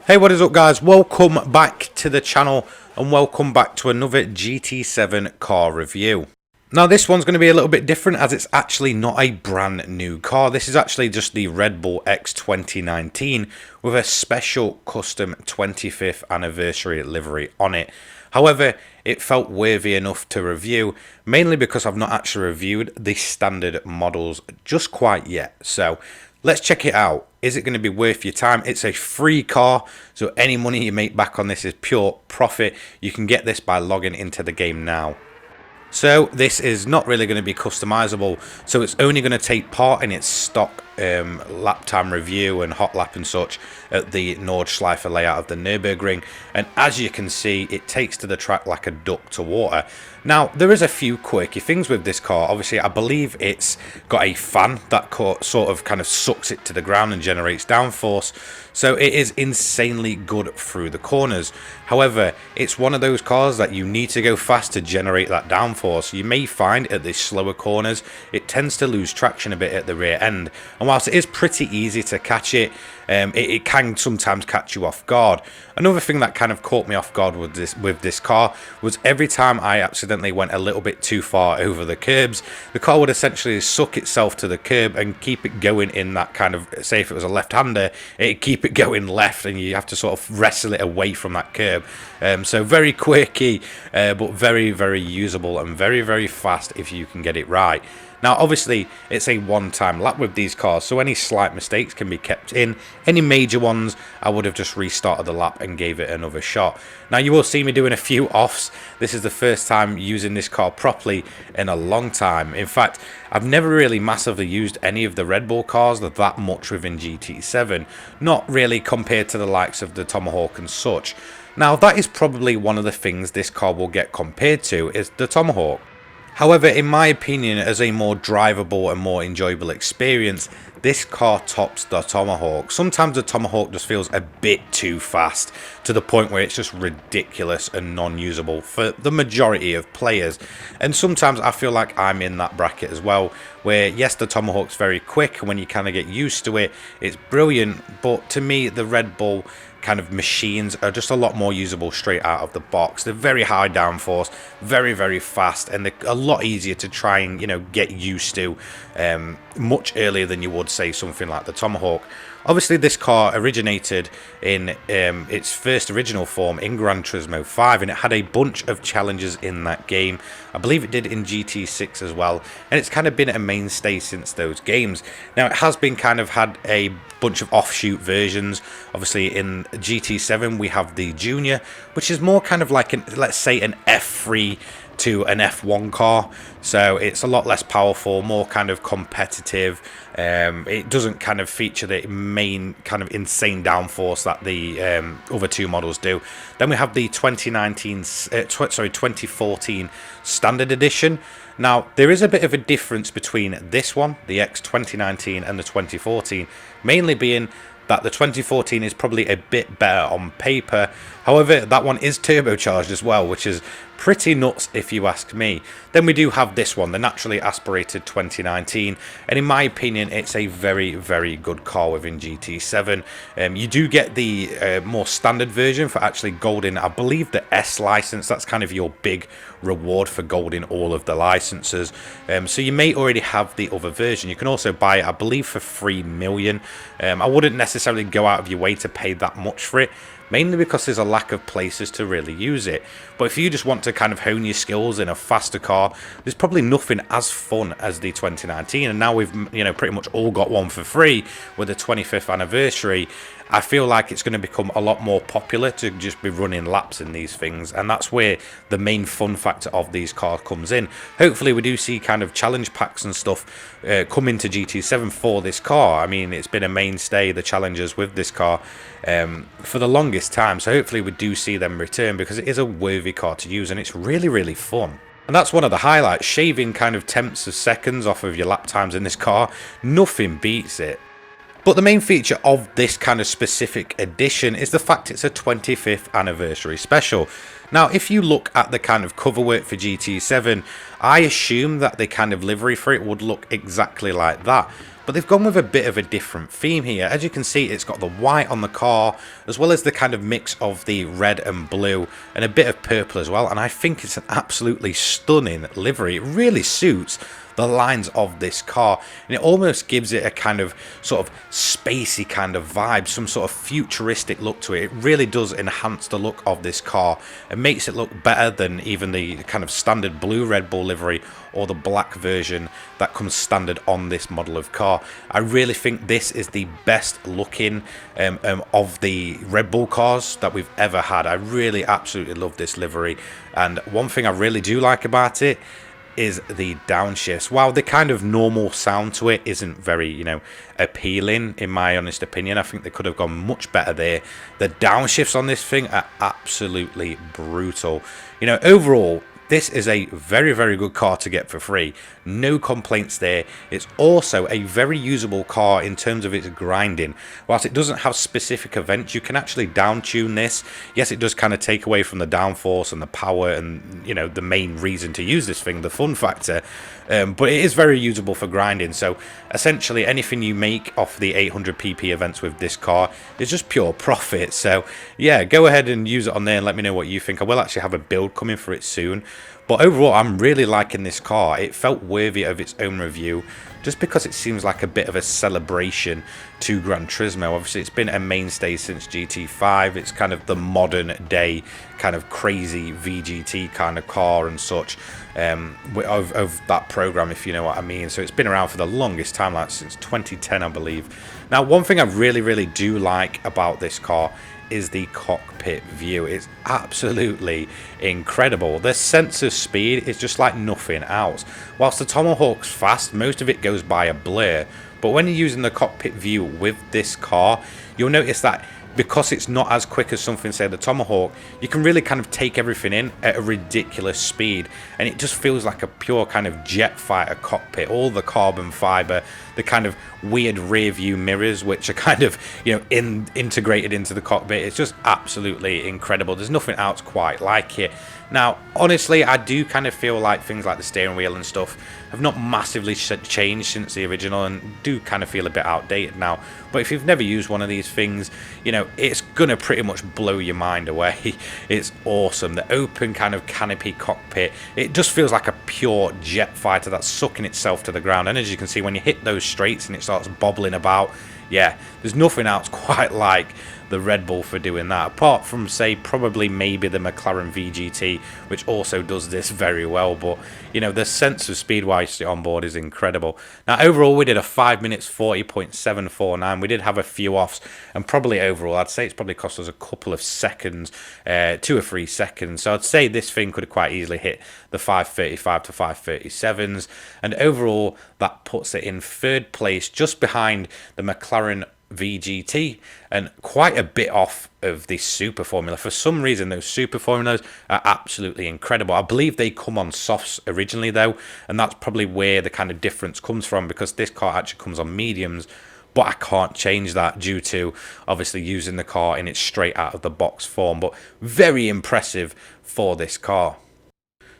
Hey, what is up guys? Welcome back to the channel and welcome back to another GT7 car review. Now this one's going to be a little bit different as it's actually not a brand new car. This is actually just the Red Bull X2019 with a special custom 25th anniversary livery on it. However, it felt worthy enough to review, mainly because I've not actually reviewed the standard models just quite yet. So let's check it out. Is it going to be worth your time? It's a free car, so any money you make back on this is pure profit. You can get this by logging into the game now. So this is not really going to be customizable, so it's only going to take part in its stock lap time review and hot lap and such at the Nordschleife layout of the Nürburgring, and as you can see it takes to the track like a duck to water. Now there is a few quirky things with this car. Obviously I believe it's got a fan that sort of kind of sucks it to the ground and generates downforce, so it is insanely good through the corners. However, it's one of those cars that you need to go fast to generate that downforce. You may find at the slower corners it tends to lose traction a bit at the rear end, and whilst it is pretty easy to catch it, it can sometimes catch you off guard. Another thing that kind of caught me off guard with this car was every time I accidentally went a little bit too far over the curbs, the car would essentially suck itself to the curb and keep it going in that kind of, say if it was a left-hander, it'd keep it going left and you have to sort of wrestle it away from that curb. So very quirky, but very, very usable and very, very fast if you can get it right. Now obviously it's a one-time lap with these cars, so any slight mistakes can be kept in. Any major ones I would have just restarted the lap and gave it another shot. Now you will see me doing a few offs. This is the first time using this car properly in a long time. In fact, I've never really massively used any of the Red Bull cars that much within GT7, not really compared to the likes of the Tomahawk and such. Now that is probably one of the things this car will get compared to, is the Tomahawk. However, in my opinion, as a more drivable and more enjoyable experience, this car tops the Tomahawk. Sometimes the Tomahawk just feels a bit too fast, to the point where it's just ridiculous and non-usable for the majority of players. And sometimes I feel like I'm in that bracket as well, where yes, the Tomahawk's very quick, and when you kind of get used to it, it's brilliant. But to me, the Red Bull kind of machines are just a lot more usable straight out of the box. They're very high downforce, very, very fast, and they're a lot easier to try and, you know, get used to much earlier than you would say something like the Tomahawk. Obviously this car originated in its first original form in Gran Turismo 5, and it had a bunch of challenges in that game. I believe it did in GT6 as well, and it's kind of been a mainstay since those games. Now it has been kind of had a bunch of offshoot versions. Obviously in GT7 we have the Junior, which is more kind of like an, let's say, an F3 to an F1 car, so it's a lot less powerful, more kind of competitive. It doesn't kind of feature the main kind of insane downforce that the other two models do. Then we have the 2014 standard edition. Now there is a bit of a difference between this one, the X2019, and the 2014, mainly being that the 2014 is probably a bit better on paper. However, that one is turbocharged as well, which is pretty nuts if you ask me. Then we do have this one, the naturally aspirated 2019, and in my opinion it's a very, very good car within GT7. You do get the more standard version for actually golding, I believe, the S license. That's kind of your big reward for golding all of the licenses. So you may already have the other version. You can also buy it, I believe, for 3 million. I wouldn't necessarily go out of your way to pay that much for it, mainly because there's a lack of places to really use it. But if you just want to kind of hone your skills in a faster car, there's probably nothing as fun as the 2019. And now we've, you know, pretty much all got one for free with the 25th anniversary. I feel like it's going to become a lot more popular to just be running laps in these things, and that's where the main fun factor of these cars comes in. Hopefully we do see kind of challenge packs and stuff come into GT7 for this car. I mean, it's been a mainstay, the challenges with this car, for the longest time, so hopefully we do see them return, because it is a worthy car to use and it's really, really fun. And that's one of the highlights, shaving kind of tenths of seconds off of your lap times in this car. Nothing beats it. But the main feature of this kind of specific edition is the fact it's a 25th anniversary special. Now, if you look at the kind of cover work for GT7, I assume that the kind of livery for it would look exactly like that. but they've gone with a bit of a different theme here. As you can see, it's got the white on the car, as well as the kind of mix of the red and blue, and a bit of purple as well, and I think it's an absolutely stunning livery. It really suits the lines of this car, and it almost gives it a kind of sort of spacey kind of vibe, some sort of futuristic look to it. It really does enhance the look of this car and makes it look better than even the kind of standard blue Red Bull livery or the black version that comes standard on this model of car. I really think this is the best looking of the Red Bull cars that we've ever had. I really absolutely love this livery, and one thing I really do like about it is the downshifts. While the kind of normal sound to it isn't very, you know, appealing, in my honest opinion, I think they could have gone much better there. The downshifts on this thing are absolutely brutal. You know, overall, this is a very, very good car to get for free. No complaints there. It's also a very usable car in terms of its grinding. Whilst it doesn't have specific events, you can actually down tune this. Yes, it does kind of take away from the downforce and the power and, you know, the main reason to use this thing, the fun factor. But it is very usable for grinding. So essentially anything you make off the 800 pp events with this car is just pure profit. So yeah, go ahead and use it on there and let me know what you think. I will actually have a build coming for it soon. But overall, I'm really liking this car. It felt worthy of its own review, just because it seems like a bit of a celebration to Gran Turismo. Obviously, it's been a mainstay since GT5. It's kind of the modern day, kind of crazy VGT kind of car and such, of that program, if you know what I mean. So it's been around for the longest time, like since 2010, I believe. Now, one thing I really, really do like about this car is the cockpit view. It's absolutely incredible. The sense of speed is just like nothing else. Whilst the Tomahawk's fast, most of it goes by a blur, but when you're using the cockpit view with this car, you'll notice that because it's not as quick as something, say the Tomahawk, you can really kind of take everything in at a ridiculous speed, and it just feels like a pure kind of jet fighter cockpit. All the carbon fiber, the kind of weird rear view mirrors, which are kind of, you know, integrated into the cockpit. It's just absolutely incredible. There's nothing else quite like it. Now, honestly, I do kind of feel like things like the steering wheel and stuff have not massively changed since the original, and do kind of feel a bit outdated now. But if you've never used one of these things, you know, it's gonna pretty much blow your mind away. It's awesome. The open kind of canopy cockpit, it just feels like a pure jet fighter that's sucking itself to the ground. And as you can see, when you hit those straights and it starts bobbling about, yeah, there's nothing else quite like the Red Bull for doing that, apart from, say, probably maybe the McLaren VGT, which also does this very well. But, you know, the sense of speed while you sit on board is incredible. Now, overall, we did a 5 minutes 40.749. We did have a few offs, and probably overall, I'd say it's probably cost us a couple of seconds, 2 or 3 seconds. So I'd say this thing could have quite easily hit the 535 to 537s, and overall, that puts it in 3rd place, just behind the McLaren VGT, and quite a bit off of the Super Formula. For some reason, those Super Formulas are absolutely incredible. I believe they come on softs originally, though, and that's probably where the kind of difference comes from, because this car actually comes on mediums. But I can't change that due to obviously using the car in its straight out of the box form. But very impressive for this car.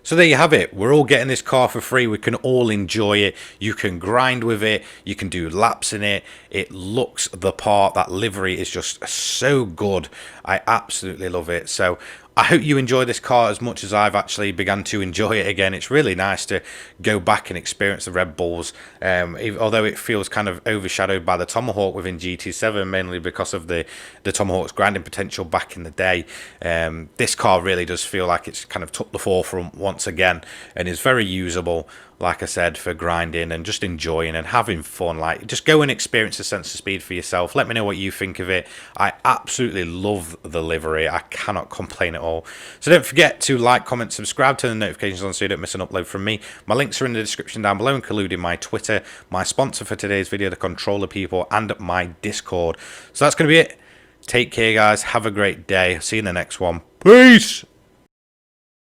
So there you have it. We're all getting this car for free. We can all enjoy it. You can grind with it. You can do laps in it. It looks the part. That livery is just so good. I absolutely love it. So I hope you enjoy this car as much as I've actually begun to enjoy it again. It's really nice to go back and experience the Red Bulls, although it feels kind of overshadowed by the Tomahawk within GT7, mainly because of the Tomahawk's grinding potential back in the day. This car really does feel like it's kind of took the forefront once again, and is very usable, like I said, for grinding and just enjoying and having fun. Like, just go and experience the sense of speed for yourself. Let me know what you think of it. I absolutely love the livery. I cannot complain at all. So don't forget to like, comment, subscribe, turn the notifications on so you don't miss an upload from me. My links are in the description down below, including my Twitter, my sponsor for today's video, the Controller People, and my Discord. So that's going to be it. Take care, guys. Have a great day. See you in the next one. Peace!